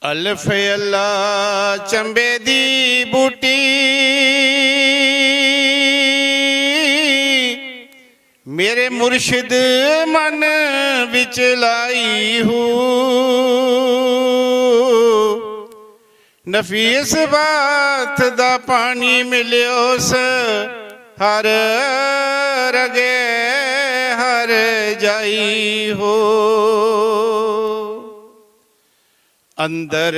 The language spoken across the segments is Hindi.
अल्फ अल्लाह चंबे दी बूटी मेरे मुर्शिद मन विच लाई हूँ। नफीस बात दा पानी मिलियोस हर रगे हर जाई हो। अंदर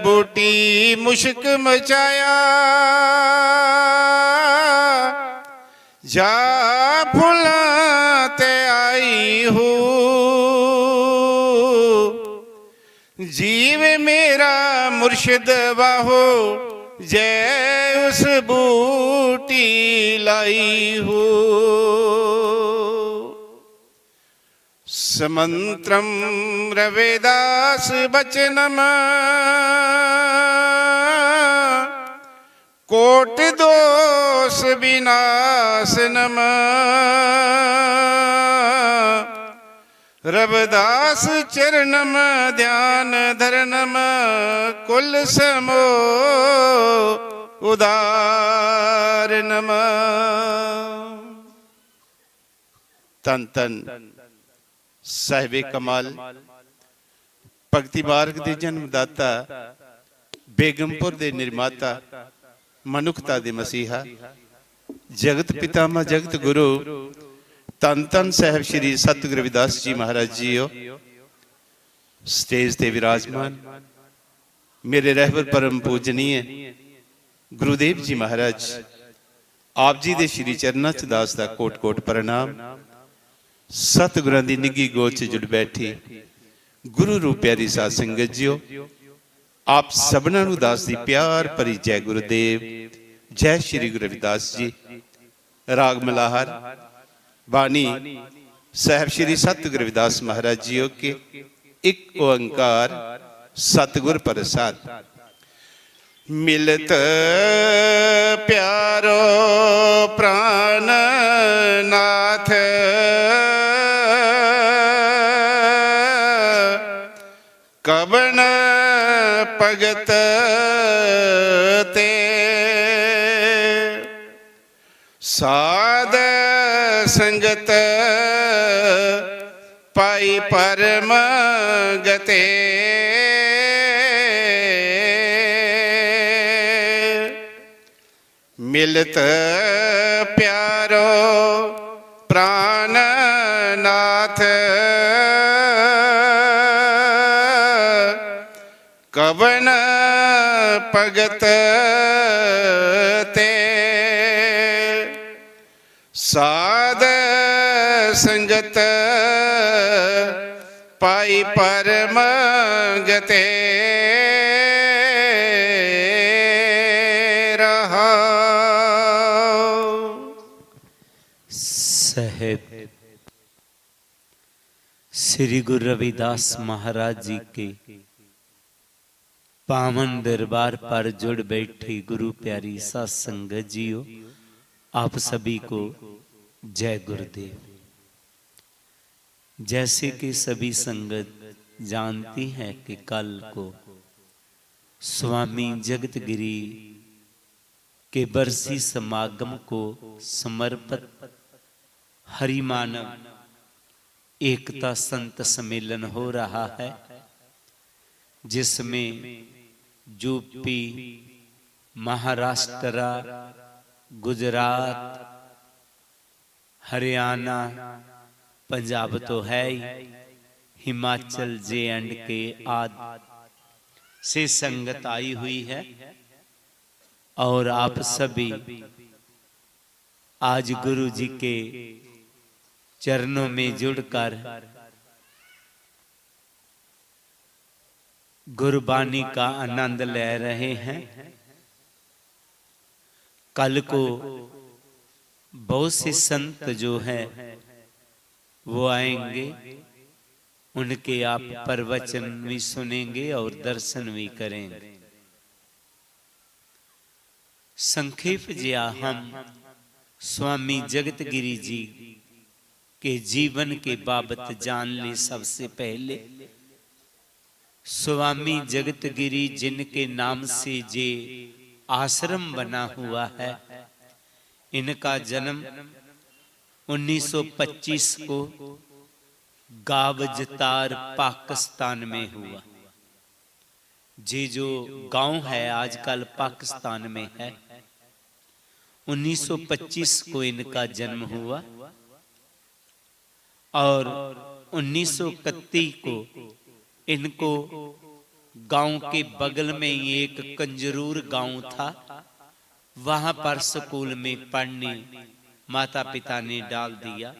बूटी मुश्क मचाया जा फुला ते आई हूँ। जीव मेरा मुर्शिद वाहो जय उस बूटी लाई हूँ। समंत्रम रवेदास बचनम कोट दोष विनाशनम। रविदास चरणम ध्यान धरनम कुल समो उदारनम। तन तन साहिबे कमाल भगती मार्ग के जन्मदाता बेगमपुर के निर्माता मनुखता दे मसीहा जगत पितामह जगत गुरु धन धन साहब श्री सतगुरु रविदास जी महाराज जी स्टेज ते विराजमान मेरे रहबर परम पूजनीय गुरुदेव जी महाराज आप जी दे श्री चरणा च दास दा कोट कोट प्रणाम। सतगुरां दी निगी गोद च जुड़ बैठी गुरु रूप प्यारी साध संगत जियो आप सबना नूं दास दी प्यार भरी जय गुरुदेव जय श्री गुरु रविदास जी। राग मलाहर बानी साहब श्री सतगुरु रविदास महाराज जी के एक ओंकार सतगुर प्रसाद। मिलत प्यारो प्राण नाथ कबन भगत ते साध संगत पाई परम गते। मिलत प्यारो प्राण नाथ कवन भगत ते साध संगत पाई परम गते। रहा साहेब श्री गुरु रविदास महाराज जी के पावन दरबार पर जुड़ बैठी गुरु प्यारी साध संगत जियो आप सभी को जय गुरुदेव। जैसे कि सभी संगत जानती है कि कल को स्वामी जगतगिरी के बरसी समागम को समर्पित हरिमानव एकता संत सम्मेलन हो रहा है, जिसमें यूपी, महाराष्ट्र, गुजरात, हरियाणा, पंजाब तो है ही, हिमाचल J&K आदि से संगत आई हुई है। और आप सभी आज गुरु जी के चरणों में जुड़कर गुरबानी का आनंद ले रहे हैं। कल को बहुत से संत जो हैं वो आएंगे, उनके आप प्रवचन भी सुनेंगे और दर्शन भी करेंगे। संक्षेप जिया हम स्वामी जगतगिरी जी के जीवन के बाबत जान ले। सबसे पहले स्वामी जगत गिरी जिनके नाम से जे आश्रम बना हुआ है, इनका जन्म 1925 को गावजतार पाकिस्तान में हुआ। जे जो गांव है आजकल पाकिस्तान में है, 1925 को इनका जन्म हुआ और 1931 को इनको गांव के बगल में एक कंजरूर गांव था, वहां पर स्कूल में पढ़ने माता पिता ने डाल दिया।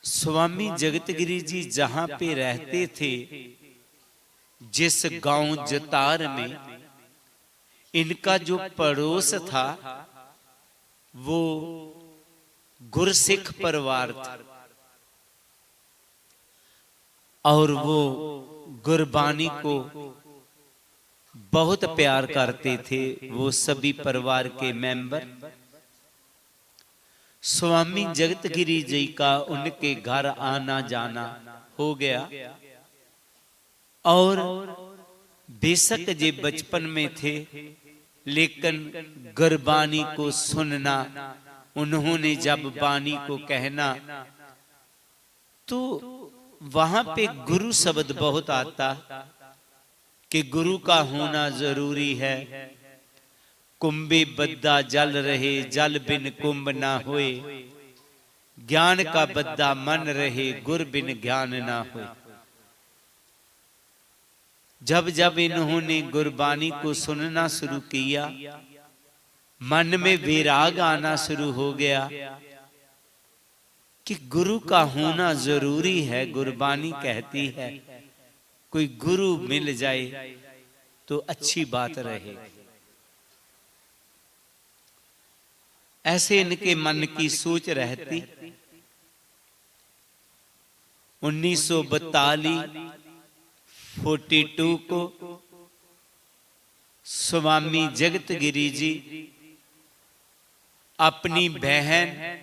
स्वामी जगतगिरी जी जहां पे रहते थे, जिस गांव जतार में, इनका जो पड़ोस था वो गुरसिख परिवार था और वो गुरबानी को बहुत प्यार करते थे। वो सभी परिवार के मेंबर स्वामी जगतगिरी जी का उनके घर आना जाना हो गया और बेशक जे बचपन में थे, लेकिन गुरबानी को सुनना, उन्होंने जब बानी को कहना तो वहां पे गुरु शब्द बहुत आता कि गुरु का होना जरूरी है। कुंभे बद्दा जल रहे, जल बिन कुंभ ना होए, ज्ञान का बद्दा मन रहे, गुर बिन ज्ञान ना होए। जब जब इन्होंने गुरबानी को सुनना शुरू किया, मन में वैराग आना शुरू हो गया कि गुरु का होना जरूरी है। गुरबानी कहती है कोई गुरु मिल जाए तो अच्छी बात रहे। ऐसे इनके मन की सोच रहती। 1942 को स्वामी जगतगिरी जी अपनी बहन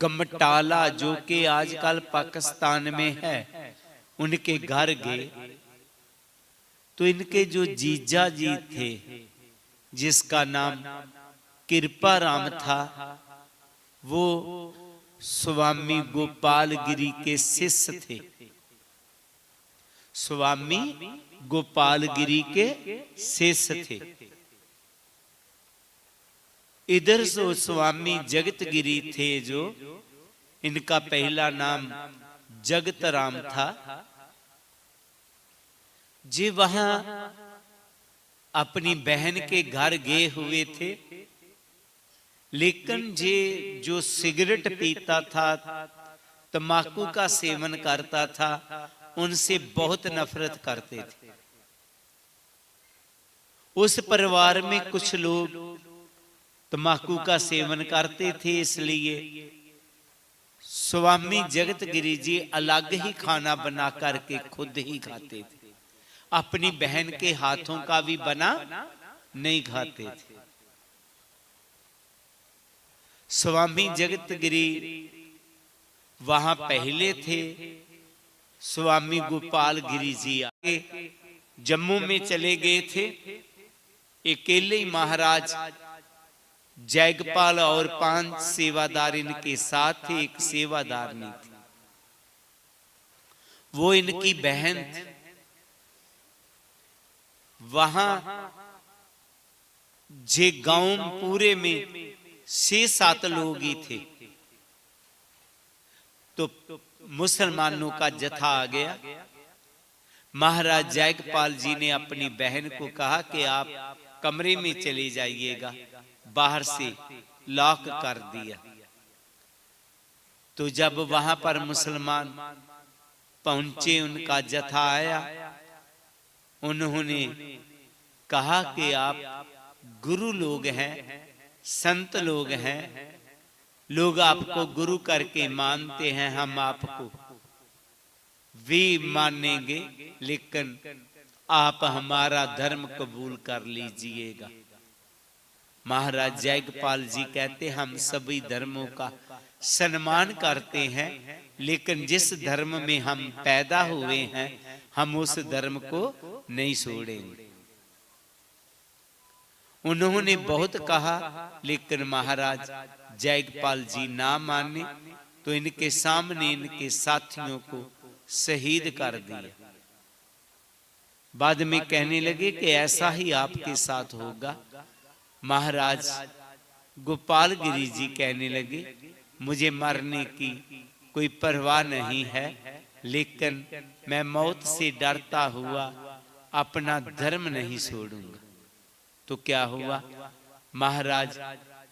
गमटाला, जो कि आजकल पाकिस्तान में है, उनके घर गए तो इनके जो जीजा जी थे, जिसका नाम कृपा राम था, वो स्वामी गोपाल गिरी के शिष्य थे। स्वामी गोपाल गिरी के शिष्य थे। इधर से स्वामी जगतगिरी थे, जो इनका पहला नाम जगत राम था। जी वहां अपनी बहन के घर गए हुए थे, लेकिन जे जो सिगरेट पीता था, तंबाकू का सेवन करता था, उनसे बहुत नफरत करते थे। उस परिवार में कुछ लोग तंबाकू का सेवन करते थे, इसलिए स्वामी जगतगिरी जी अलग ही खाना बना करके खुद ही खाते थे। अपनी बहन के हाथों का भी बना नहीं खाते थे। स्वामी जगतगिरी वहां पहले थे। स्वामी गोपाल गिरी जी आगे जम्मू में चले गए थे। अकेले ही महाराज जैगपाल और 5 सेवादार इनके साथ थे। एक सेवादार नहीं थी, वो इनकी बहन थी। वहां जे गांव पूरे में 6-7 लोग ही थे, तो मुसलमानों का जथा आ गया। महाराज जैगपाल जी ने अपनी बहन को कहा कि आप कमरे में चले जाइएगा, बाहर से लॉक कर दिया। तो जब वहां पर मुसलमान पहुंचे, उनका जथा आया, उन्होंने कहा कि आप गुरु लोग हैं, संत लोग हैं, लोग आपको गुरु करके मानते हैं, हम आपको भी मानेंगे, लेकिन आप हमारा धर्म कबूल कर लीजिएगा। महाराज जयगपाल जी कहते हम सभी धर्मों का सम्मान करते हैं, लेकिन जिस धर्म में हम पैदा हुए हैं हम उस धर्म को नहीं छोड़ेंगे। उन्होंने बहुत कहा, लेकिन महाराज जयगपाल जी ना माने तो इनके सामने इनके साथियों को शहीद कर दिया। बाद में कहने लगे कि ऐसा ही आपके साथ होगा। महाराज गोपाल गिरी जी कहने लगे, मुझे मरने की कोई परवाह नहीं है, लेकिन मैं मौत से डरता हुआ अपना धर्म नहीं छोड़ूंगा। तो क्या हुआ, महाराज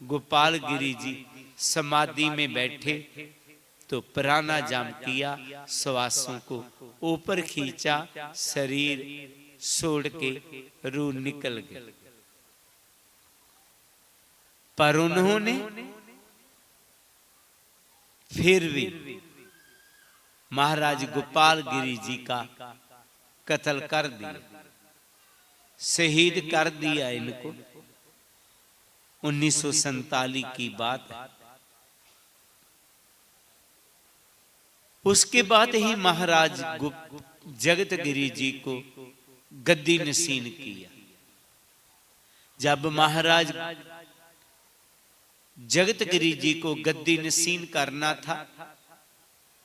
गोपाल गिरी जी समाधि में बैठे तो प्राणायाम किया, श्वासों को ऊपर खींचा, शरीर छोड़ के रूह निकल गई। पर उन्होंने फिर भी महाराज गोपाल गिरी जी का कत्ल कर दिया, शहीद कर दिया इनको। 1947 की बात है। उसके बाद ही महाराज जगत गिरी जी को गद्दी नसीन किया। जब महाराज जगत गिरी जी को गद्दी नसीन करना था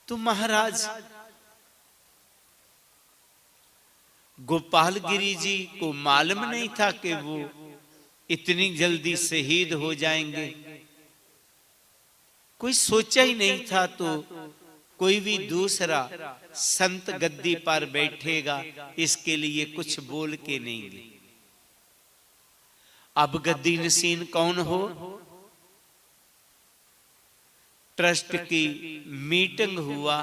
तो महाराज गोपाल गिरी जी को मालूम नहीं था कि वो इतनी जल्दी शहीद हो जाएंगे। कोई सोचा ही नहीं था। तो कोई भी दूसरा संत गद्दी पर बैठेगा इसके लिए कुछ बोल के नहीं गए। अब गद्दी नसीन कौन हो? ट्रस्ट की मीटिंग हुआ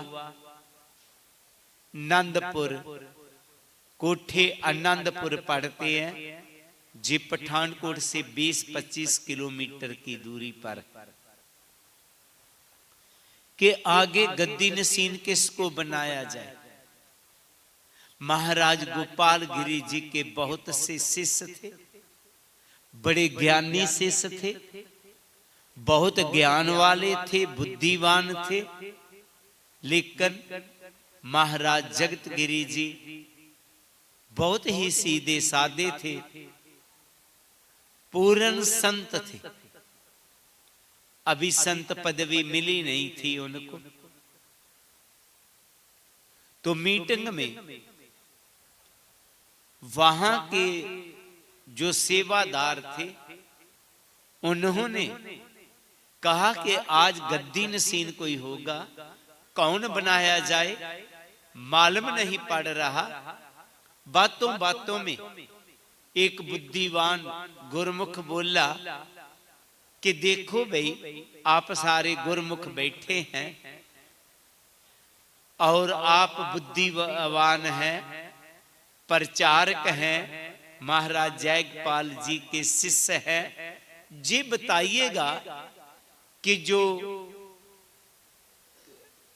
आनंदपुर, कोठे आनंदपुर पड़ते हैं जी, पठानकोट से 20-25 किलोमीटर की दूरी पर, के आगे गद्दी नसीन किसको बनाया जाए। महाराज गोपाल गिरी जी के बहुत से शिष्य थे, बड़े ज्ञानी शिष्य थे, बहुत ज्ञान वाले थे, बुद्धिमान थे, लेकिन महाराज जगत गिरी जी बहुत ही सीधे साधे थे, पूर्ण संत थे। अभी संत पदवी मिली नहीं थी उनको। तो मीटिंग में वहां के जो सेवादार थे उन्होंने कहा कि आज गद्दी नसीन कोई होगा, कौन बनाया जाए मालूम नहीं पड़ रहा। बातों बातों में एक बुद्धिमान गुरमुख बोला कि देखो भाई, आप सारे गुरमुख बैठे हैं और आप बुद्धिवान हैं, प्रचारक हैं, महाराज जयगपाल जी के शिष्य हैं, जी बताइएगा कि जो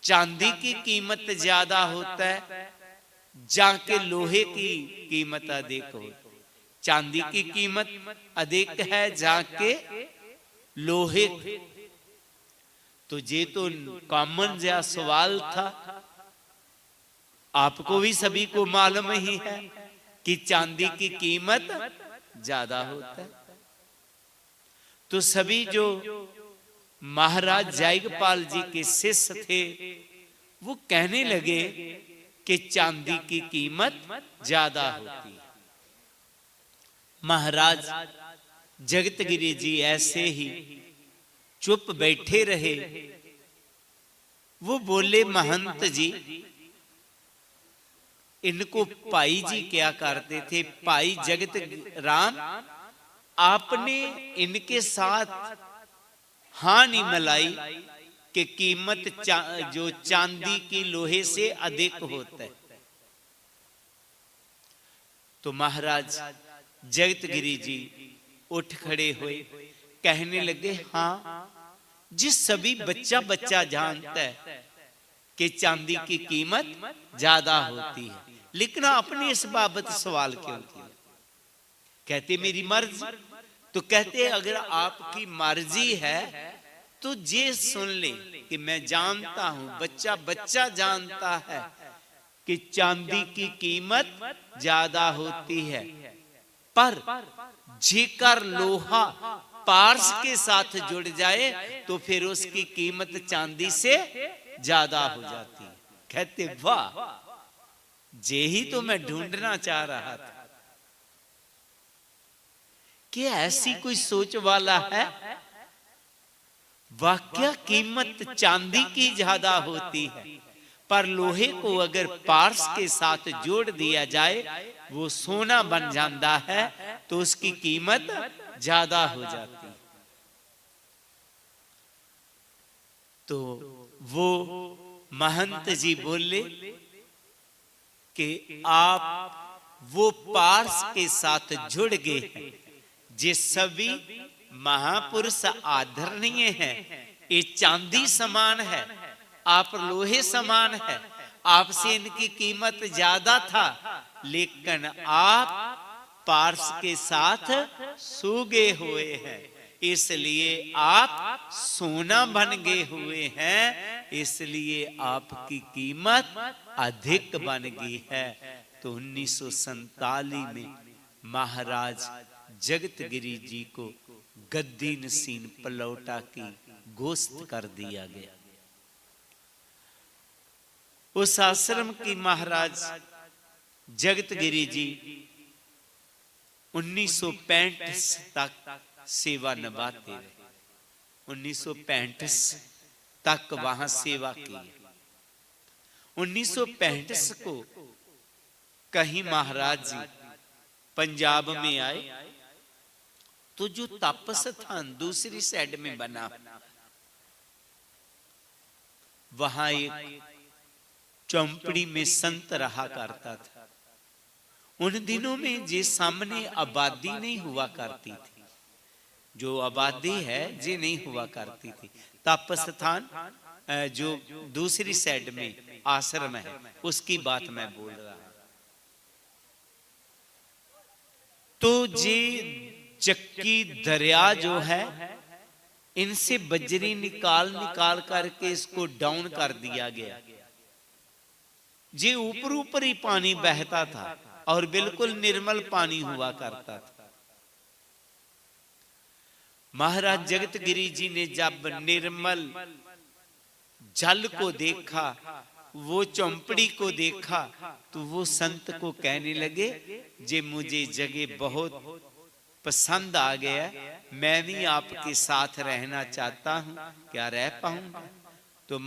चांदी की कीमत ज्यादा होता है जाके लोहे की कीमत अधिक होती है। चांदी की कीमत अधिक है जाके लोहे। तो ये तो कॉमन जैसा सवाल था, आपको भी सभी को मालूम ही है कि चांदी की कीमत ज्यादा होता है। तो सभी जो महाराज जयगपाल जी के शिष्य थे वो कहने लगे कि चांदी की कीमत ज्यादा होती है। महाराज जगत गिरी जी ऐसे ही चुप बैठे रहे। वो बोले, महंत जी, इनको भाई जी क्या करते थे, भाई जगत राम, आपने इनके साथ हाँ नहीं मिलाई कि कीमत जो चांदी की लोहे से अधिक होता है। तो महाराज जगत गिरी जी उठ खड़े हुए, कहने लगे, हाँ जिस सभी बच्चा बच्चा जानता है कि चांदी की कीमत ज्यादा होती है, लेकिन आपने इस बाबत सवाल क्यों किया? कहते मेरी मर्जी, तो कहते अगर आपकी मर्जी है तो ये सुन ले कि मैं जानता हूं, बच्चा बच्चा जानता है कि चांदी की कीमत ज्यादा होती है, पर जेकर लोहा पार्स के साथ जुड़ जाए तो फिर उसकी कीमत चांदी से ज्यादा हो जाती है। कहते वाह, यही तो मैं ढूंढना चाह रहा था कि ऐसी कोई सोच वाला है। वाकया कीमत चांदी की ज्यादा होती है, पर लोहे को अगर पार्स के साथ जोड़ दिया जाए वो सोना बन जाता है, तो उसकी कीमत ज्यादा हो जाती है। तो वो महंत जी बोले कि आप वो पार्स के साथ जुड़ गए हैं, जे सभी महापुरुष आदरणीय हैं। ये चांदी समान है, आप लोहे समान है, आपसे इनकी कीमत ज्यादा था, लेकिन आप पार्स के साथ सूगे हुए हैं, इसलिए आप सोना बन गए हुए हैं, इसलिए आपकी कीमत अधिक बन गई है। तो 1947 में महाराज जगत गिरी जी को गद्दी नसीन पलौटा की गोश्त कर दिया गया। उस आश्रम की महाराज जगत गिरी जी 1965 तक सेवा निभाते रहे। 1965 तक वहां सेवा की। 1965 को कहीं महाराज जी पंजाब में आए, तो जो तप स्थान दूसरी साइड में बना, वहां एक चौपड़ी में संत रहा करता था। उन दिनों में जे सामने आबादी नहीं हुआ करती थी, जो आबादी है जे नहीं हुआ करती थी। तप स्थान जो दूसरी साइड में आश्रम है, उसकी बात मैं बोल रहा हूं। तो जे चक्की दरिया जो है, इनसे बजरी निकाल करके इसको डाउन कर दिया गया। जे ऊपर ऊपर ही पानी बहता था और बिल्कुल निर्मल पानी हुआ करता था। महाराज जगत गिरी जी ने जब निर्मल जल को देखा, वो चौपड़ी को देखा, तो वो संत को कहने लगे, जे मुझे जगह बहुत पसंद आ गया, मैं भी आपके साथ रहना चाहता हूं, क्या रह पाऊंगा? तो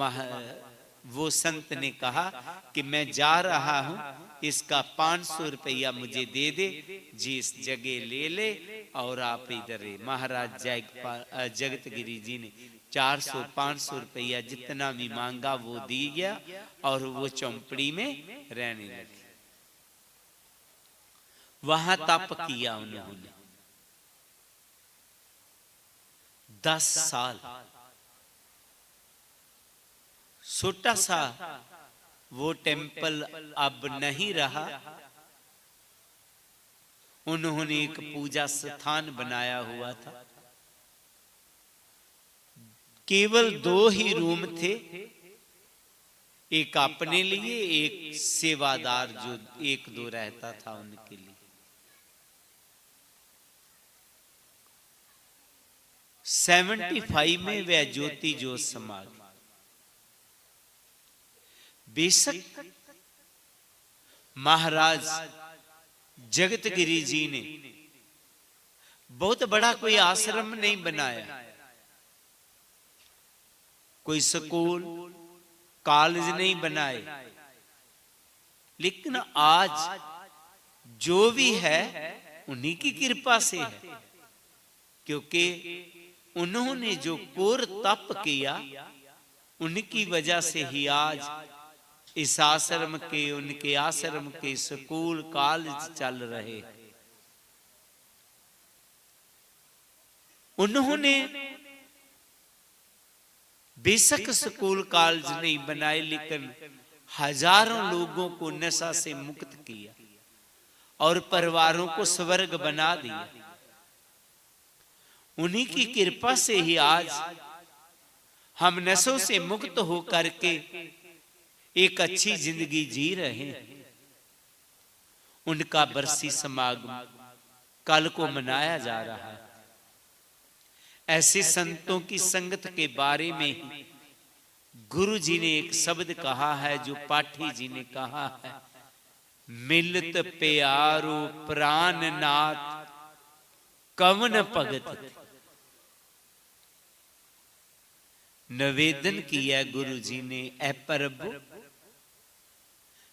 वो संत ने कहा कि मैं जा रहा हूं, इसका 500 रुपया मुझे दे दे जी, इस जगह ले ले और आप इधर। महाराज जगत गिरी जी ने 400-500 रुपया जितना भी मांगा वो दी गया, और वो चौपड़ी में रहने लगे। वहां तप किया उन्होंने 10 साल। छोटा सा वो टेम्पल अब नहीं रहा, उन्होंने एक पूजा स्थान बनाया हुआ था। केवल 2 ही रूम थे, एक अपने लिए, एक सेवादार जो 1-2 रहता था उनके लिए। 75 में वह ज्योति जो समा गई। बेशक महाराज जगत गिरी जी ने बहुत बड़ा कोई आश्रम नहीं बनाया, कोई स्कूल कॉलेज नहीं बनाए, लेकिन आज जो भी है उन्हीं की कृपा से है। क्योंकि उन्होंने जो घोर तप किया, उनकी वजह से ही आज इस आश्रम के, उनके आश्रम के स्कूल कॉलेज चल रहे। उन्होंने बेशक स्कूल कॉलेज नहीं बनाए, लेकिन हजारों लोगों को नशा से मुक्त किया और परिवारों को स्वर्ग बना दिया। उन्हीं की कृपा से ही आज हम नशों से मुक्त होकर के एक अच्छी जिंदगी जी रहे हैं। उनका बरसी समागम कल को मनाया जा रहा है। ऐसे संतों की संगत के बारे में ही गुरु जी ने एक शब्द कहा है, जो पाठी जी ने कहा है, मिलत प्यारो प्राणनाथ कवन भगत। निवेदन किया गुरु जी ने, ऐ प्रभु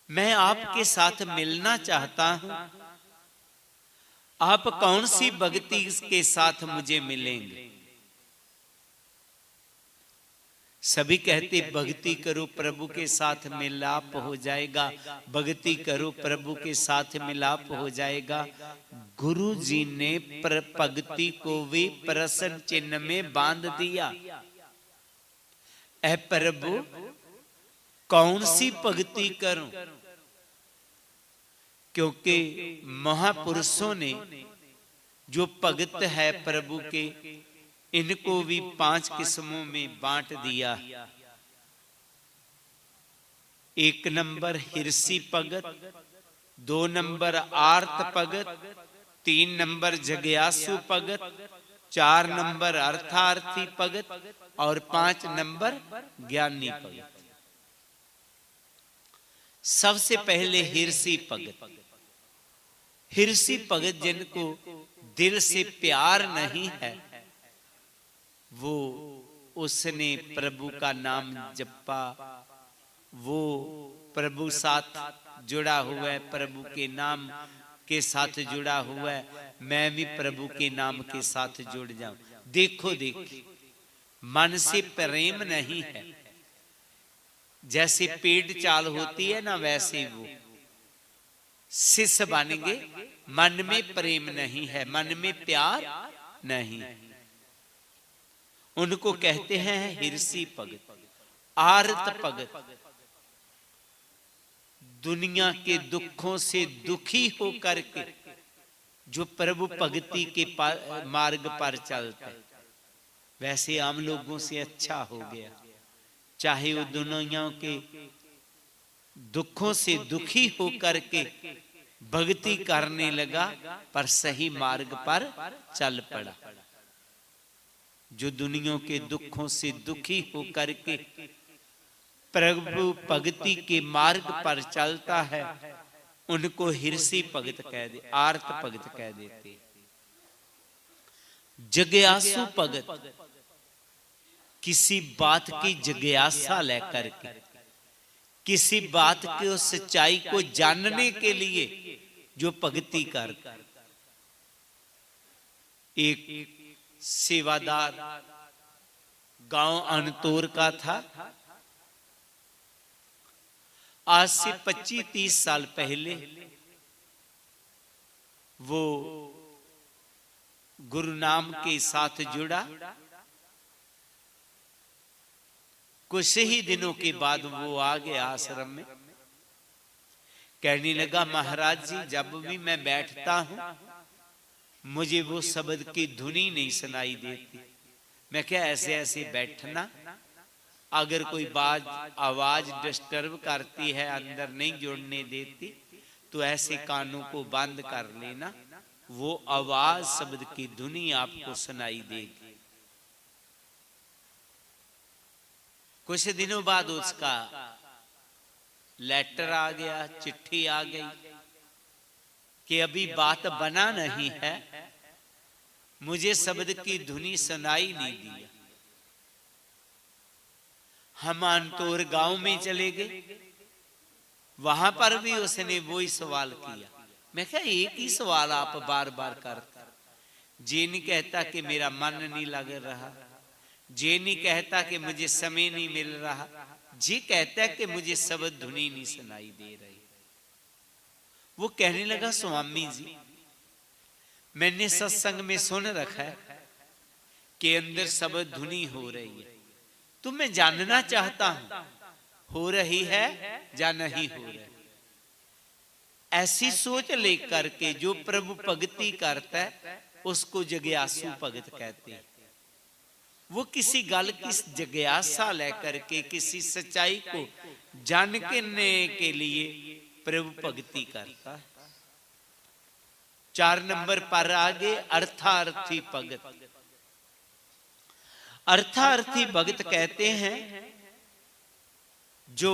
मैं आपके साथ मिलना चाहता हूं, आप कौन सी भक्ति के साथ मुझे मिलेंगे। सभी कहते भक्ति करो प्रभु के साथ मिलाप हो जाएगा, भक्ति करो प्रभु के साथ मिलाप हो जाएगा। गुरु जी ने भक्ति को भी प्रश्न चिन्ह में बांध दिया। ऐ प्रभु कौन सी भक्ति करूं, क्योंकि महापुरुषों ने जो भगत है प्रभु के, इनको भी 5 किस्मों में बांट दिया। 1 नंबर हिरसी भगत, 2 नंबर आर्त भगत, 3 नंबर जग्यासु भगत, 4 नंबर अर्थार्थी भगत और 5 नंबर ज्ञानी भगत। सबसे पहले हिरसी भगत। हिरसी भगत जिनको दिल से प्यार नहीं है, वो उसने प्रभु का नाम जपा, वो प्रभु साथ जुड़ा हुआ है, प्रभु के नाम के साथ जुड़ा हुआ है। मैं भी प्रभु के नाम के साथ जुड़ जाऊं। देखो मन से प्रेम नहीं है, जैसे पेड़ चाल होती है ना, वैसे वो शिष्य बनेंगे। मन में प्रेम नहीं है, मन में प्यार नहीं। उनको कहते हैं हिरसी भगत। आर्त भगत दुनिया के दुखों से दुखी होकर के जो प्रभु भक्ति के मार्ग पर चलता है, वैसे आम लोगों से अच्छा हो गया। चाहे वो दुनिया के दुखों से दुखी होकर के भक्ति करने लगा, पर सही मार्ग पर चल पड़ा। जो दुनिया के दुखों से दुखी होकर के प्रभु भक्ति के मार्ग पर चलता है, उनको हिरसी भगत कह दे, आर्त भगत कह देते। जिज्ञासु भगत किसी बात की जिज्ञासा लेकर के, किसी बात की सच्चाई को जानने के लिए जो भक्ति करता। एक सेवादार गांव अनतोर का था। आज से 25-30 साल पहले वो गुरु नाम के साथ जुड़ा। कुछ ही दिनों के बाद वो आ गया आश्रम में। कहने लगा, महाराज जी जब भी मैं बैठता हूं मुझे वो शब्द की धुनी नहीं सुनाई देती। मैं क्या ऐसे ऐसे बैठना, अगर कोई आवाज डिस्टर्ब करती है, अंदर नहीं जुड़ने देती, तो ऐसे कानों को बंद कर लेना, वो आवाज शब्द की धुनी आपको सुनाई देगी। कुछ दिनों बाद उसका लेटर आ गया, चिट्ठी आ गई कि अभी बात बना नहीं है, मुझे शब्द की धुनी सुनाई नहीं दी। हम अनतोर गांव में चले गए, वहां पर भी उसने वही सवाल किया। मैं क्या एक ही सवाल आप बार बार करते। जे नहीं कहता कि मेरा मन नहीं लग रहा, जे नहीं कहता कि मुझे समय नहीं मिल रहा, जे कहता है कि मुझे शब्द धुनी नहीं सुनाई दे रही। वो कहने लगा, स्वामी जी मैंने सत्संग में सुन रखा है कि अंदर शब्द धुनी हो रही है, तो मैं जानना चाहता हूं हो रही है या नहीं हो रही। ऐसी सोच लेकर के जो प्रभु भक्ति करता है उसको जिज्ञासु भगत कहते हैं। वो किसी गल की जिज्ञासा लेकर के किसी सच्चाई को जानने के लिए प्रभु भक्ति करता है। 4 नंबर पर आगे अर्थार्थी भगत। अर्थार्थी भगत कहते हैं जो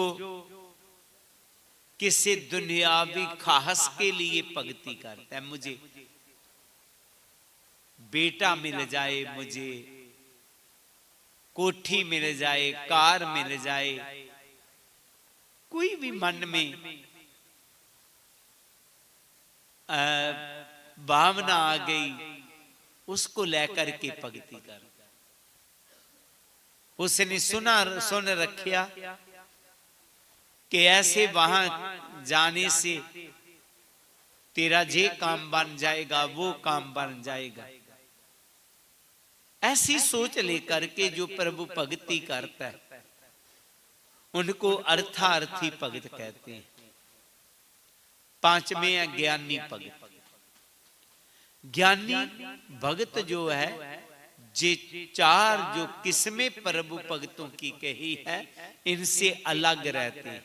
किसी दुनियावी खास के लिए भक्ति करता है। मुझे बेटा मिल जाए, मुझे कोठी मिल जाए, कार मिल जाए, कोई भी मन में भावना आ गई, उसको लेकर के भक्ति कर। उसने सुन रखा कि ऐसे वहां जाने से तेरा जे काम बन जाएगा, वो काम बन जाएगा। ऐसी सोच लेकर के जो प्रभु भक्ति करता है उनको अर्थार्थी भगत कहते हैं। 5वें है ज्ञानी भगत। ज्ञानी भगत जो है, जे 4 जो किस्में प्रभु भक्तों की कही है, इनसे अलग रहते हैं।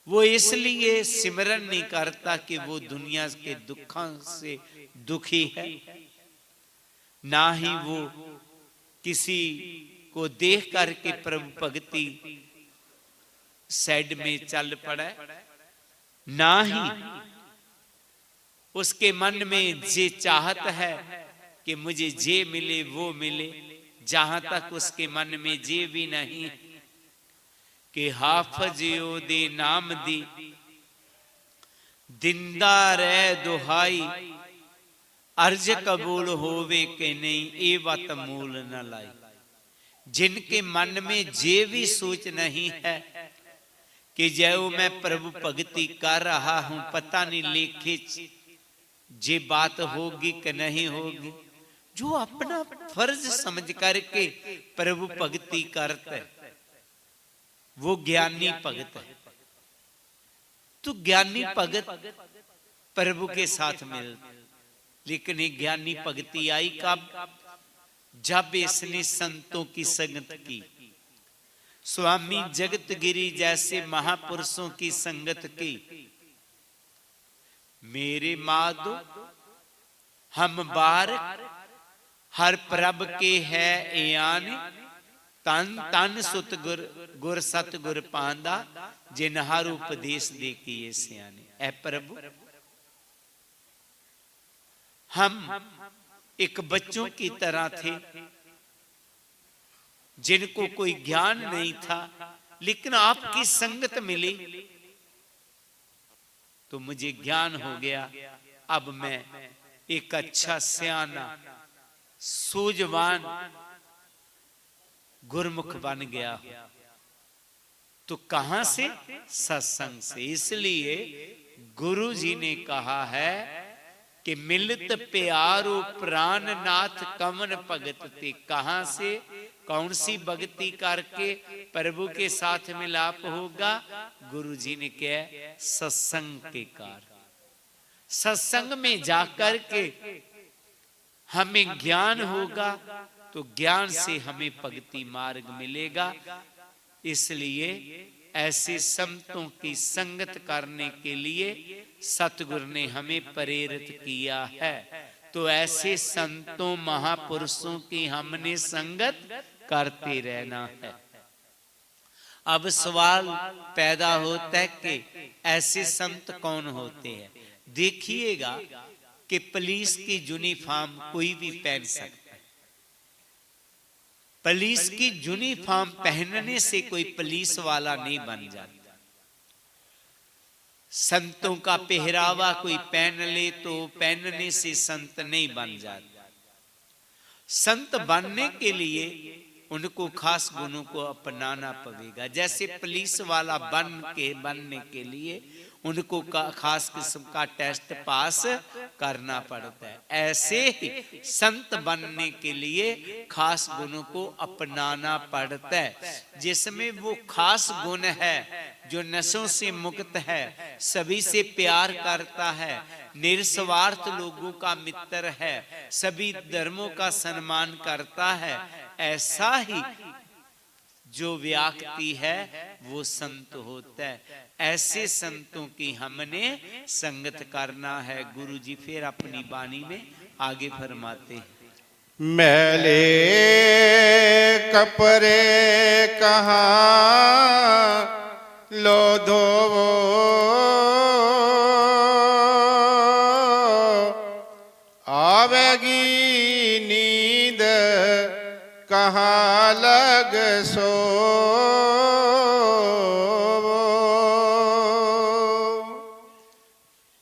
वो इसलिए सिमरन नहीं करता कि वो दुनिया के दुखों से दुखी है, ना ही वो किसी को देख करके प्रभु भक्ति साइड में चल पड़े, ना ही उसके मन में जे चाहत है कि मुझे जे मिले वो मिले, जहां तक उसके मन में जे भी नहीं कि हाफजियो दे नाम दी दिंदा रह दुहाई, अर्ज कबूल होवे के नहीं ए बात मूल न लाई। जिनके मन में जे भी सोच नहीं है कि जो मैं प्रभु भक्ति कर रहा हूं, पता नहीं लेखे जे बात होगी कि नहीं होगी, जो अपना फर्ज समझ करके प्रभु भक्ति करता है वो ज्ञानी भगत है। तो ज्ञानी भगत प्रभु के साथ मिलते। लेकिन ये ज्ञानी भक्ति आई कब? जब इसने संतों की संगत की, स्वामी जगत गिरी जैसे महापुरुषों की संगत की। मेरे माधो हम बारक हर प्रभ के है यान, तन तन सुत गुर सत गुर पांदा, जिन हर उपदेश दे किए सियाने। ऐ प्रभु, हम एक बच्चों की तरह थे जिनको कोई ज्ञान नहीं था, लेकिन आपकी संगत मिली तो मुझे ज्ञान हो गया। अब मैं एक अच्छा सियाना सूझवान गुरमुख बन गया हूं। तो कहां से? सत्संग से। इसलिए गुरु जी ने कहा है कि मिलत प्यारो प्राण नाथ कवन भगत ते। कहां से? कौन सी भक्ति करके प्रभु के साथ मिलाप होगा? गुरु जी ने कहा सत्संग के कारण। सत्संग में जाकर के हमें ज्ञान होगा तो ज्ञान से हमें भक्ति मार्ग मिलेगा। इसलिए ऐसे संतों की संगत करने के लिए सतगुरु ने हमें प्रेरित किया है। तो ऐसे संतों महापुरुषों की हमने संगत करते रहना है। अब सवाल पैदा होता है कि ऐसे संत कौन होते हैं? देखिएगा कि पुलिस की यूनिफॉर्म कोई भी पहन सकता है। पुलिस की यूनिफॉर्म पहनने से कोई पुलिस वाला नहीं बन जाता। संतों का पहरावा कोई पहन ले तो पहनने से संत नहीं बन जाता। संत बनने के लिए उनको खास गुणों को अपनाना पड़ेगा। जैसे पुलिस वाला बनने के लिए उनको खास किस्म का टेस्ट पास करना पड़ता है, ऐसे ही संत बनने के लिए खास गुणों को अपनाना पड़ता है। जिसमें वो खास गुण है जो नशों से मुक्त है, सभी से प्यार करता है, निस्वार्थ लोगों का मित्र है, सभी धर्मों का सम्मान करता है, ऐसा ही जो व्यक्ति है वो संत होता है। ऐसे संतों की हमने संगत करना है। गुरु जी फिर अपनी वाणी में आगे फरमाते हैं, मैले कपड़े कहाँ लो धोवो, आवेगी नींद कहाँ लग सो।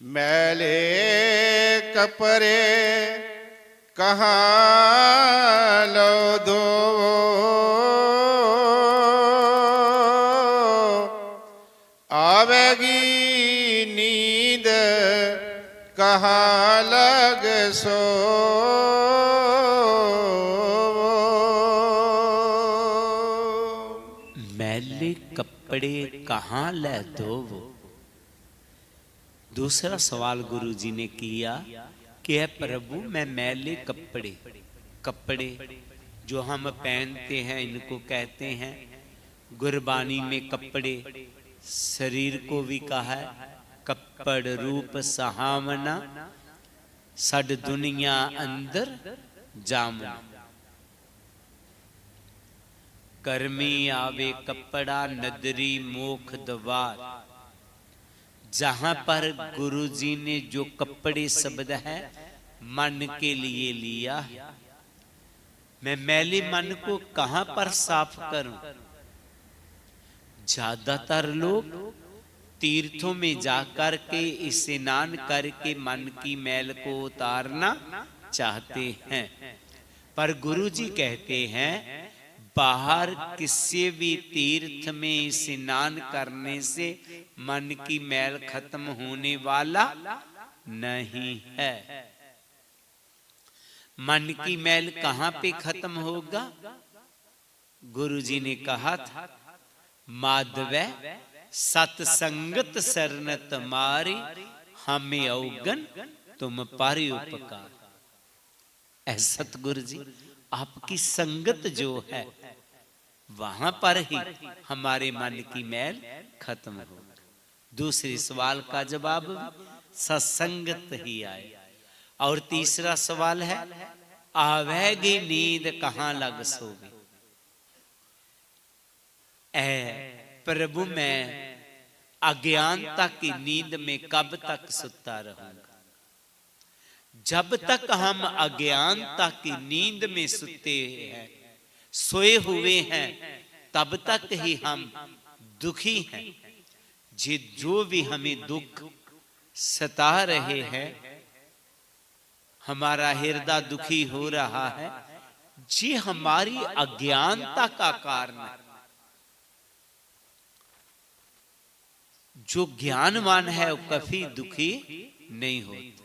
मैले कपड़े कहाँ लो धोवो, आवेगी नींद कहाँ लग सो। मैले कपड़े कहाँ ले धोवो। दूसरा सवाल गुरु जी ने किया कि है प्रभु, मैं मैले कपड़े जो हम पहनते हैं इनको कहते हैं गुरबानी में कपड़े। शरीर को भी कहा है कपड़ रूप सहावना, सड दुनिया अंदर जामना। कर्मी आवे कपड़ा नदरी मोख द्वार। जहां पर गुरु जी ने जो कपड़े शब्द है मन के लिए लिया है, मैं मैले मन को कहां पर साफ करूं। ज्यादातर लोग तीर्थों में जाकर के स्नान करके मन की मैल को उतारना चाहते हैं, पर गुरु जी कहते हैं बाहर किसी भी तीर्थ में स्नान करने से मन की मैल खत्म होने वाला नहीं है। मन की मैल कहां पे खत्म होगा? गुरु जी ने कहा था माधव सत्संगत शरण तुम्हारी, हमें अवगन तुम पारी उपकार। ऐ सतगुरु जी, आपकी संगत जो है वहां पर ही हमारे मन की मैल खत्म हो। दूसरे सवाल का जवाब सत्संगत ही आए। और तीसरा सवाल है आवेगी नींद कहां लग सोगी। ऐ प्रभु, मैं अज्ञानता की नींद में कब तक सुता रहूंगा। जब तक हम अज्ञानता की नींद में सुते हैं, सोए हुए हैं, तब तक ही हम दुखी हैं। जो भी हमें दुख सता रहे हैं, हमारा हृदय दुखी हो रहा है, जी हमारी अज्ञानता का कारण है। जो ज्ञानवान है वो कभी दुखी नहीं होता।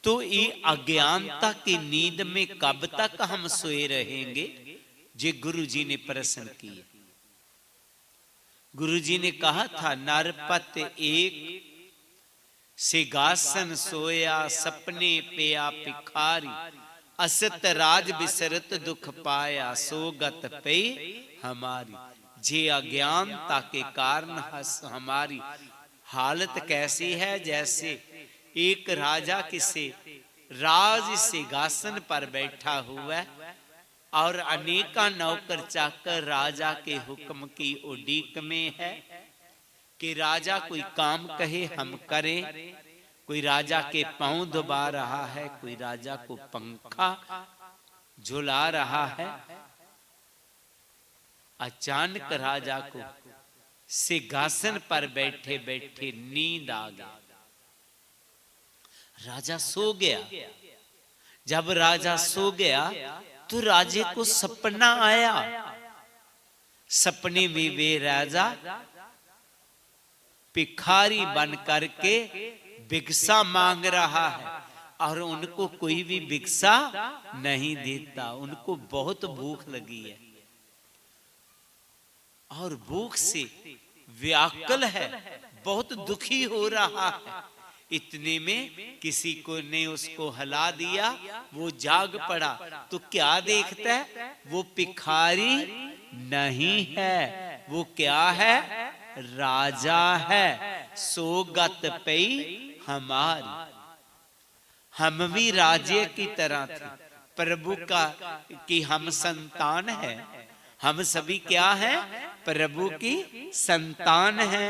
तो ये अज्ञानता की नींद में कब तक हम सोए रहेंगे, जे गुरु जी ने प्रश्न किए। गुरु जी ने कहा था नरपत एक सिंहासन सोया, सपने पिया भिखारी, असत राज बिसरत दुख पाया, सोगत पे हमारी। जे अज्ञानता के कारण हमारी हालत कैसी है, जैसे एक राजा किसी राज सिंहासन पर बैठा हुआ है और अनेका नौकर चाकर राजा के हुक्म की उड़ीक में है कि राजा कोई काम कहे हम करें। कोई राजा के पांव दबा रहा है, कोई राजा को पंखा झुला रहा है। अचानक राजा को सिंहासन पर बैठे बैठे नींद आ गई। राजा सो गया। जब राजा सो गया तो राजे को सपना आया। सपने में वे राजा भिखारी बन करके भिक्षा मांग रहा है और उनको कोई भी भिक्षा नहीं देता। उनको बहुत भूख लगी है और भूख से व्याकुल है, बहुत दुखी हो रहा है। इतने में किसी को ने उसको हिला दिया, वो जाग पड़ा। तो क्या देखता है? वो भिखारी नहीं है, वो क्या है? राजा है। सोगत पई हमारी, हम भी राजे की तरह थे, प्रभु का कि हम संतान है। हम सभी क्या हैं? प्रभु की संतान है,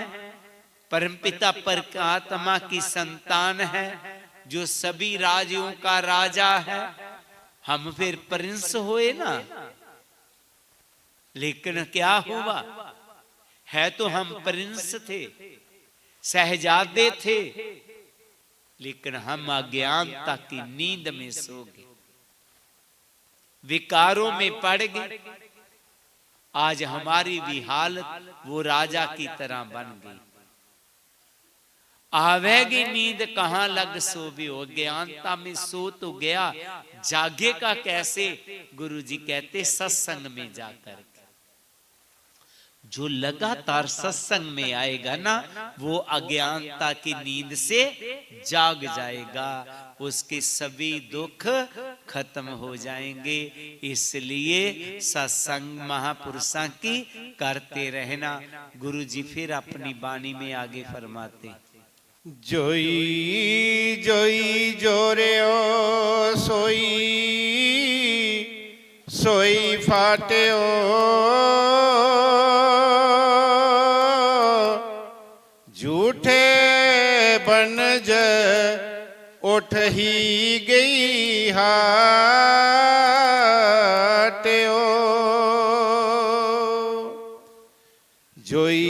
परमपिता परमात्मा की संतान है, जो सभी राज्यों का राजा है। हम फिर प्रिंस हुए ना, लेकिन क्या हुआ? है तो हम प्रिंस थे, शहजादे थे, लेकिन हम अज्ञानता की नींद में सो गए, विकारों में पड़ गए। आज हमारी भी हालत वो राजा की तरह बन गई। आवेगी नींद कहां लग सोबी, हो ज्ञानता में सो तो गया, जागेगा कैसे? गुरु जी कहते सत्संग में जाकर। जो लगातार सत्संग में आएगा ना, वो अज्ञानता की नींद से जाग जाएगा, उसके सभी दुख खत्म हो जाएंगे। इसलिए सत्संग महापुरुषों की करते रहना। गुरु जी फिर अपनी वाणी में आगे फरमाते, जोई जोई जोरियो सोई सोई फाटियो, झूठे बनज उठ ही गई हाटियो। जोई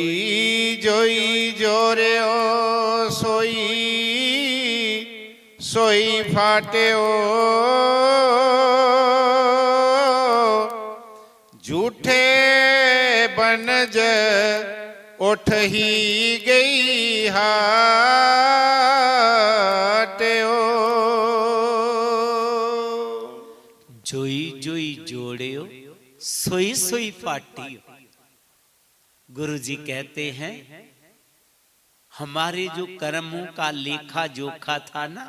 जोई जोरियो सोई सोई फाटियो, झूठे बनज उठ ही गई हाटियो। जोई जोई जोड़ियो सोई सोई फाटियो। गुरु जी कहते हैं हमारे जो कर्मों का लेखा जोखा था ना,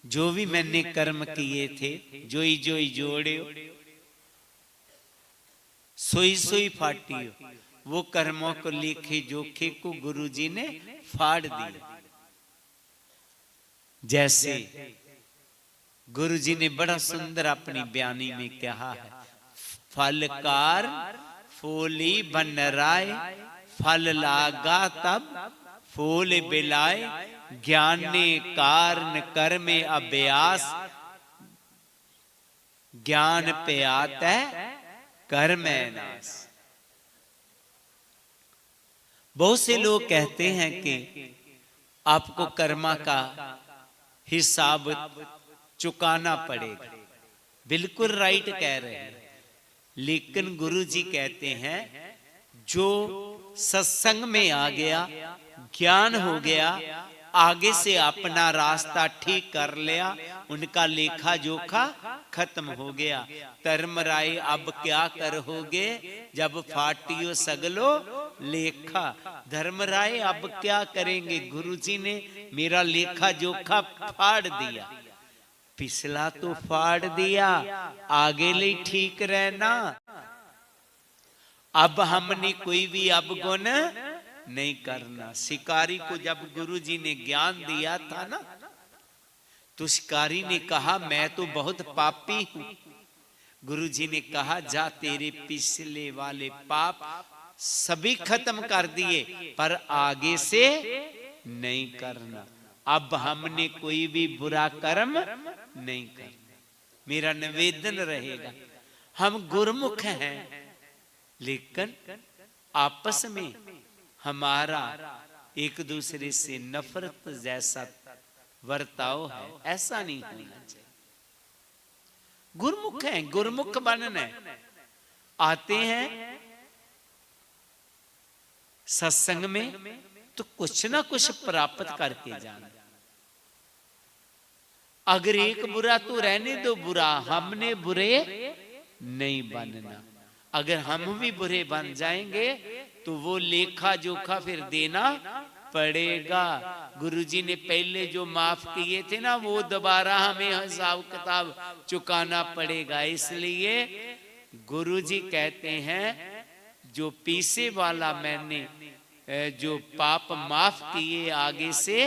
जो भी मैंने कर्म किए थे, जोई जोई जोड़ियो सोई सोई फाटियो, वो कर्मों को लेखे जोखे को गुरु जी ने फाड़ दिया। जैसे गुरु जी ने बड़ा सुंदर अपनी बयानी में कहा है, फलकार फूली बन राय, फल लागा तब फूल बिलाए, ज्ञाने कारण कर्मे अभ्यास, ज्ञान पे आता कर्म नाश। बहुत से लोग कहते हैं कि आपको कर्मा का हिसाब चुकाना पड़ेगा। बिल्कुल राइट कह रहे हैं, लेकिन गुरु जी कहते हैं जो सत्संग में आ गया, ज्ञान हो गया, आगे से अपना रास्ता ठीक कर लिया, उनका लेखा जोखा खत्म हो गया। धर्मराय अब क्या करोगे जब फाटियो सगलो लेखा। धर्मराय अब क्या करेंगे? गुरुजी ने मेरा लेखा जोखा फाड़ दिया, पिछला तो फाड़ दिया, आगे ले ठीक रहना। अब हमने कोई भी अवगुण नहीं करना। शिकारी को जब गुरुजी ने ज्ञान दिया था ना, तो शिकारी ने कहा मैं तो बहुत पापी हूं। गुरुजी ने कहा जा तेरे पिछले वाले पाप सभी खत्म कर दिए, पर आगे से नहीं करना। अब हमने कोई भी बुरा कर्म नहीं करना, मेरा निवेदन रहेगा। हम गुरमुख हैं, लेकिन आपस में हमारा एक दूसरे से नफरत जैसा वर्ताव है, ऐसा नहीं होना चाहिए। गुरमुख हैं, गुरमुख बनना है। आते हैं सत्संग में तो कुछ ना कुछ प्राप्त करके जाना। अगर एक बुरा तो रहने दो बुरा, हमने बुरे नहीं बनना। अगर हम भी बुरे बन जाएंगे तो वो लेखा जोखा फिर देना पड़ेगा। गुरुजी ने पहले जो माफ किए थे ना, वो दोबारा हमें हिसाब किताब चुकाना पड़ेगा। इसलिए गुरुजी कहते हैं जो पीछे वाला मैंने जो पाप माफ किए आगे से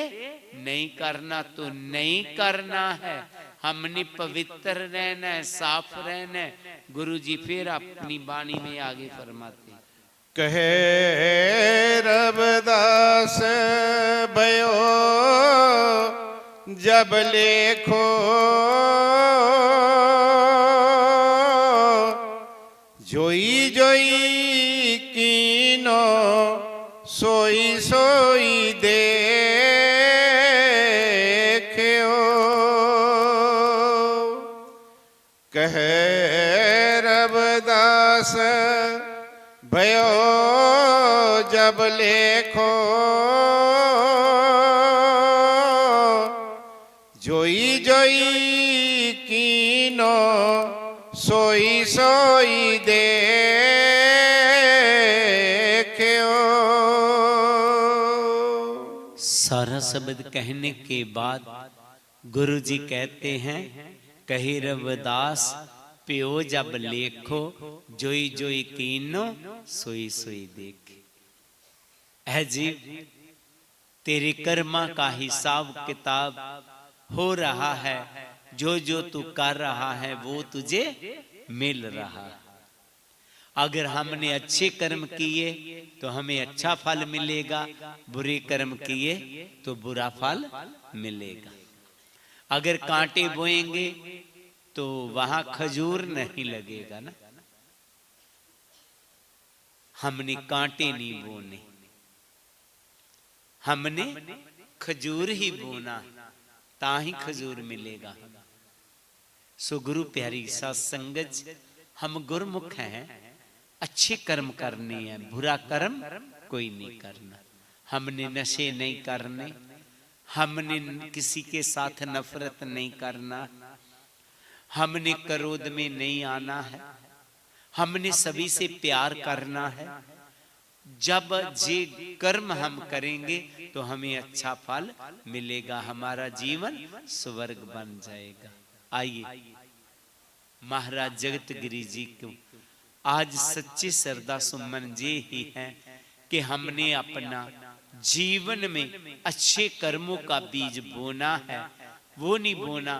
नहीं करना, तो नहीं करना है। हमने पवित्र रहना है, साफ रहना है। गुरुजी फिर अपनी वाणी में आगे फरमाते हैं, कहे रबदास भयो जब लेखो जोई जोई कीनो सोई सोई देखो। कहे रबदास भयो जब लेखो जोई जोई कीनो सोई सोई देखो। सारा शब्द कहने के बाद गुरुजी कहते हैं, कही रविदास प्यो जब लेखो जोई जोई कीनो सोई सोई देखे। है जी, तेरे कर्मा का हिसाब किताब हो रहा है। जो जो तू कर रहा है वो तुझे मिल रहा है। अगर हमने अच्छे कर्म किए तो हमें अच्छा फल मिलेगा, बुरे कर्म किए तो बुरा फल मिलेगा। अगर कांटे बोएंगे तो वहां खजूर नहीं लगेगा ना। हमने कांटे नहीं बोने, हमने खजूर ही बोना, ताही खजूर मिलेगा। सो गुरु प्यारी साथ संगत, हम गुरमुख हैं, अच्छे कर्म करने हैं, बुरा कर्म कोई नहीं करना। हमने नशे नहीं करने, हमने किसी के साथ नफरत नहीं करना, हमने क्रोध में नहीं आना है, हमने सभी से प्यार करना है। जब ये कर्म हम करेंगे तो हमें अच्छा फल मिलेगा, हमारा जीवन स्वर्ग बन जाएगा। आइए महाराज जगत गिरी जी को आज सच्ची श्रद्धा सुमन ये ही है कि हमने अपना जीवन में अच्छे कर्मों का बीज बोना है। वो नहीं बोना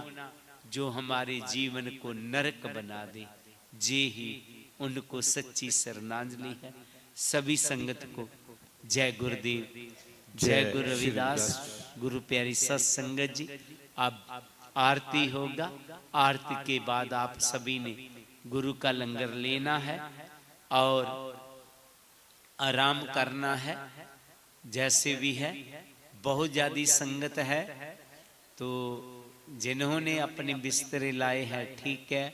जो हमारे जीवन को नरक बना दे। ये ही उनको सच्ची शरणांजलि है। सभी संगत को जय गुरुदेव, जय गुरु रविदास, गुरु प्यारी सत्संगत जी। अब आरती होगा, आरती के बाद आप सभी ने गुरु का लंगर लेना है और आराम करना है। जैसे भी है, बहुत ज्यादा संगत है तो जिन्होंने अपने बिस्तरे लाए हैं ठीक है,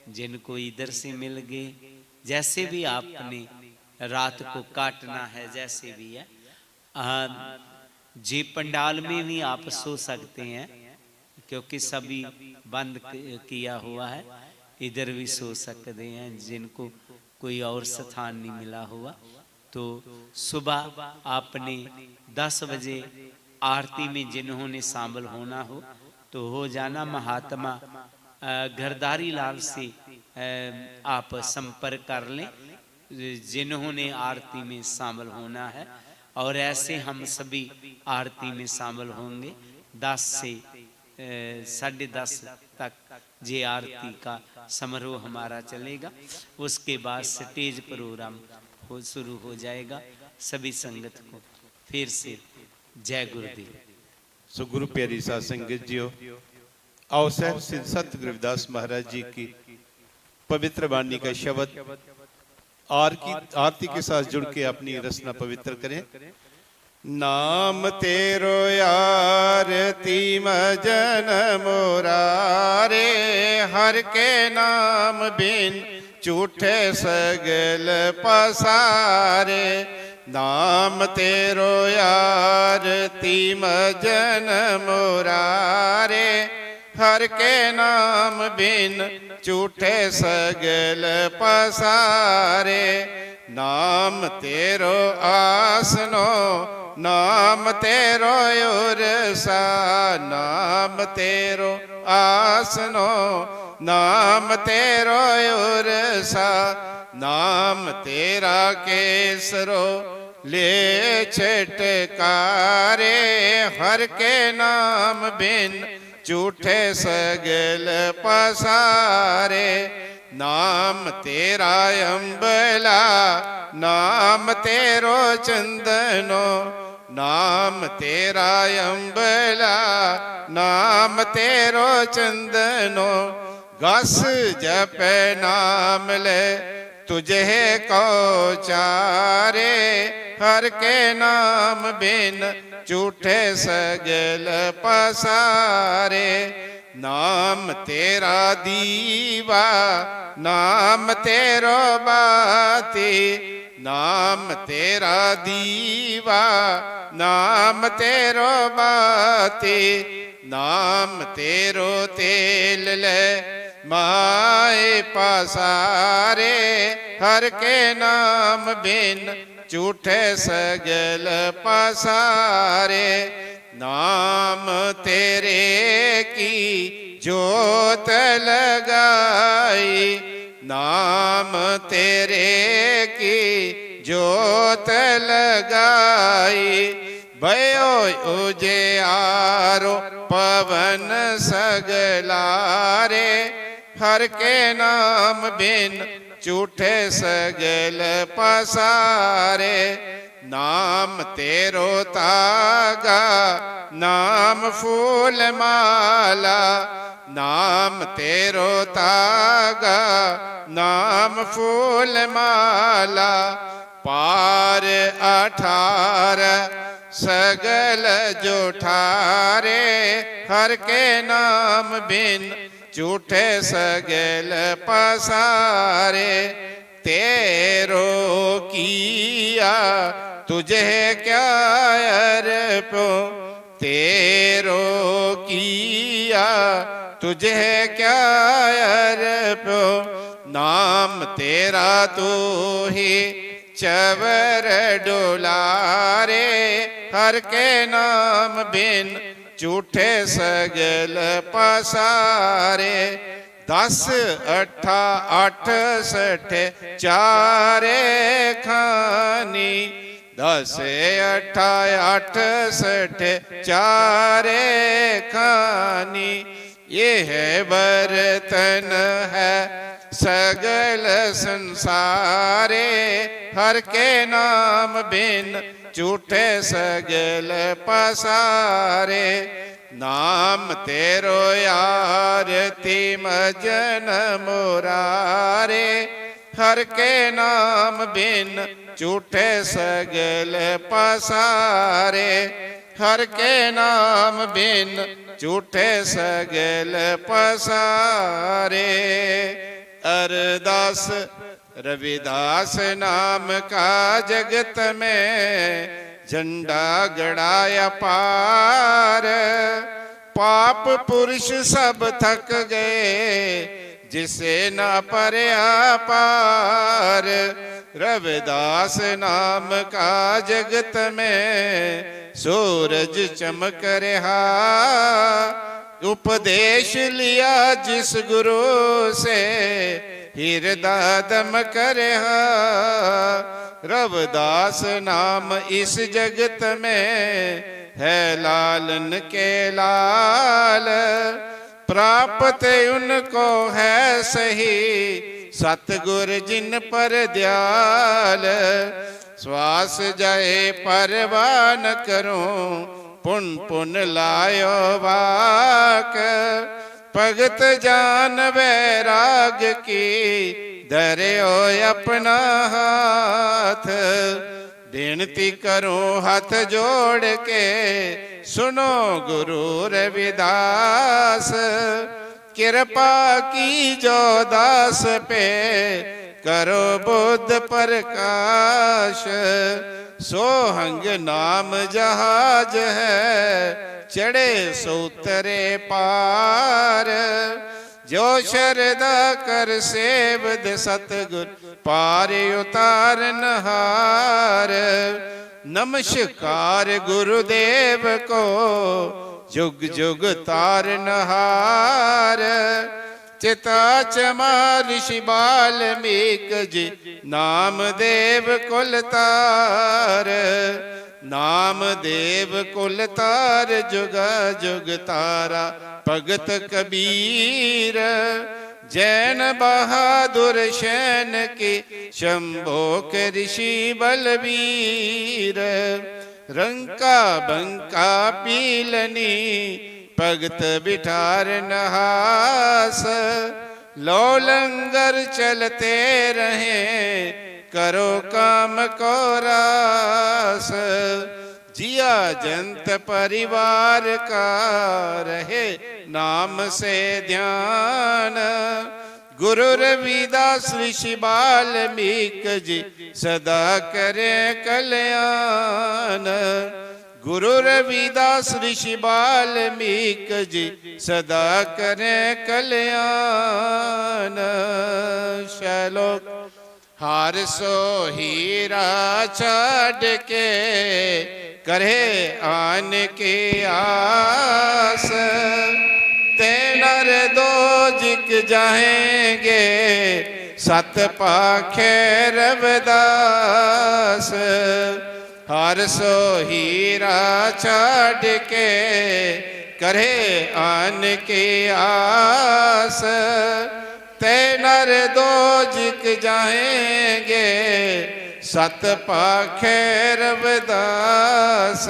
जिनको इधर से मिल गए, जैसे भी आपने रात को काटना है, जैसे भी है। जी पंडाल में भी आप सो सकते हैं क्योंकि सभी बंद किया हुआ है, इधर भी सो सकते हैं। जिनको कोई और स्थान नहीं मिला हुआ तो सुबह आपने 10 बजे आरती में जिन्होंने शामिल होना हो तो हो जाना। महात्मा घरदारी लाल से आप संपर्क कर लें जिन्होंने आरती में शामिल होना है। और ऐसे हम सभी आरती में शामिल होंगे। 10 से 10:30 तक ये आरती का समारोह हमारा चलेगा। उसके बाद स्टेज प्रोग्राम शुरू हो जाएगा। सभी संगत को फिर से जय गुरुदेव। सो गुरु प्यारी साध संगत जियो, आओ साहब संत गुरुदास महाराज जी की पवित्र वाणी का शब्द आरती के साथ जुड़ के अपनी रचना पवित्र करें। नाम तेरो आरती मजन मोरारे, हर के नाम बिन झूठे सगल पसारे। नाम तेरो आरती मजन मोरारे, हर के नाम बिन झूठे सगल पसारे। नाम तेरो आसनो नाम तेरो उरसा, नाम तेरो आसनो, नाम तेरो उरसा, नाम तेरा केसरो ले छटकारे। हर के नाम बिन झूठे सगल पसारे। नाम तेरा अम्बला, नाम तेरो चंदनो, नाम तेरा अम्बला, नाम तेरो चंदनो। घस जप नाम ले तुझे को चारे। हर के नाम बिन झूठे सगल पसारे। नाम तेरा दीवा, नाम तेरो बाती, नाम तेरा दीवा, नाम तेरो बाती। नाम तेरो तेल ले माए पसारे। हर के नाम बिन झूठे सगल पसारे। नाम तेरे की जोत लगाई, नाम तेरे की जोत लगाई। भयो उजियारो पवन सगलारे। हर के नाम बिन झूठे सगल पसारे। नाम तेरो तागा, नाम फूल माला, नाम तेरो तागा, नाम फूल माला। पार 18 सगल जोठारे। हर के नाम बिन झूठे सगल पसारे। तेरो किया तुझे क्या अर्पो, तेरो किया तुझे क्या अर्पो। नाम तेरा तू ही चवर डोलारे। हर के नाम बिन झूठे सगल पसारे। 10 8 68 चारे खानी, 10 8 68 चारे खानी। ये है बर्तन है सगल संसारे। हर के नाम बिन झूठे सगल पसारे। नाम तेरो आरती मजन मुरारे। हर के नाम बिन झूठे सगल पसारे। हर के नाम बिन झूठे सगल पसारे। अरदास रविदास नाम का जगत में झंडा गड़ाया पार। पाप पुरुष सब थक गए जिसे ना परया पार। रविदास नाम का जगत में सूरज चमक रहा। उपदेश लिया जिस गुरु से हृदय दमक रहा। रविदास नाम इस जगत में है लालन के लाल। प्राप्त उनको है सही सतगुर जिन पर दयाल। श्वास जाए परवाह न करूं पुन पुन लायो वाक। भगत जान वैराग की धर्यो अपना हाथ। विनती करूं हाथ जोड़ के सुनो गुरु रविदास। कृपा की जो दास पे करो बुद्ध प्रकाश। सोहंग नाम जहाज है चढ़े सूतरे पार। जो शरदा कर सेवद सतगुर पार उतारन हार। नमस्कार गुरुदेव को जुग जुग तारनहार। चिता चमा ऋषि बाल्मीक जी नाम देव कुल तार। नाम देव कुल तार जुगा जुग तारा भगत कबीर। जैन बहादुर शैन की शंभो के ऋषि बलवीर। रंका बंका पीलनी भगत बिठार नहास। लो लंगर चलते रहे करो काम को रास। जिया जंत परिवार का रहे नाम से ध्यान। गुरु रविदास ऋषि बाल्मीक जी सदा करें कल्याण। गुरु रविदास ऋषि बाल्मीक जी सदा करें कल्याण। श्लोक हार सो हीरा छाड़ के करे आन की आस। ते नर दो जिक जाएंगे सत पाखे रविदास। हर सो हीरा छाड़ के करे आन की आस। ते नर दो जिक जाएंगे सत पाखे रविदास।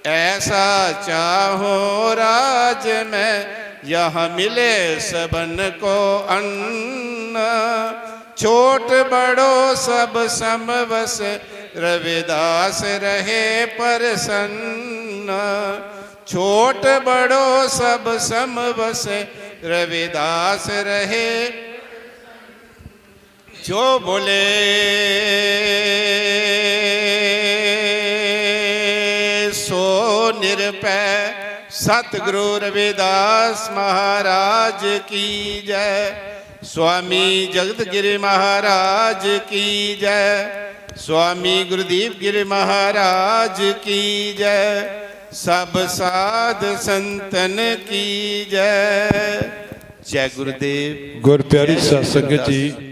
ऐसा चाहो राज में यहाँ मिले सबन को अन्न। छोट बड़ो सब समवस रविदास रहे प्रसन्न। छोट बड़ो सब समवस रविदास रहे। जो बोले सो निरपै सतगुरु रविदास महाराज की जय। स्वामी जगत गिरि महाराज की जय। स्वामी गुरुदेव गिरि महाराज की जय। सब साध संतन की जय। जय गुरुदेव। गुर प्यारी साध संगत जी,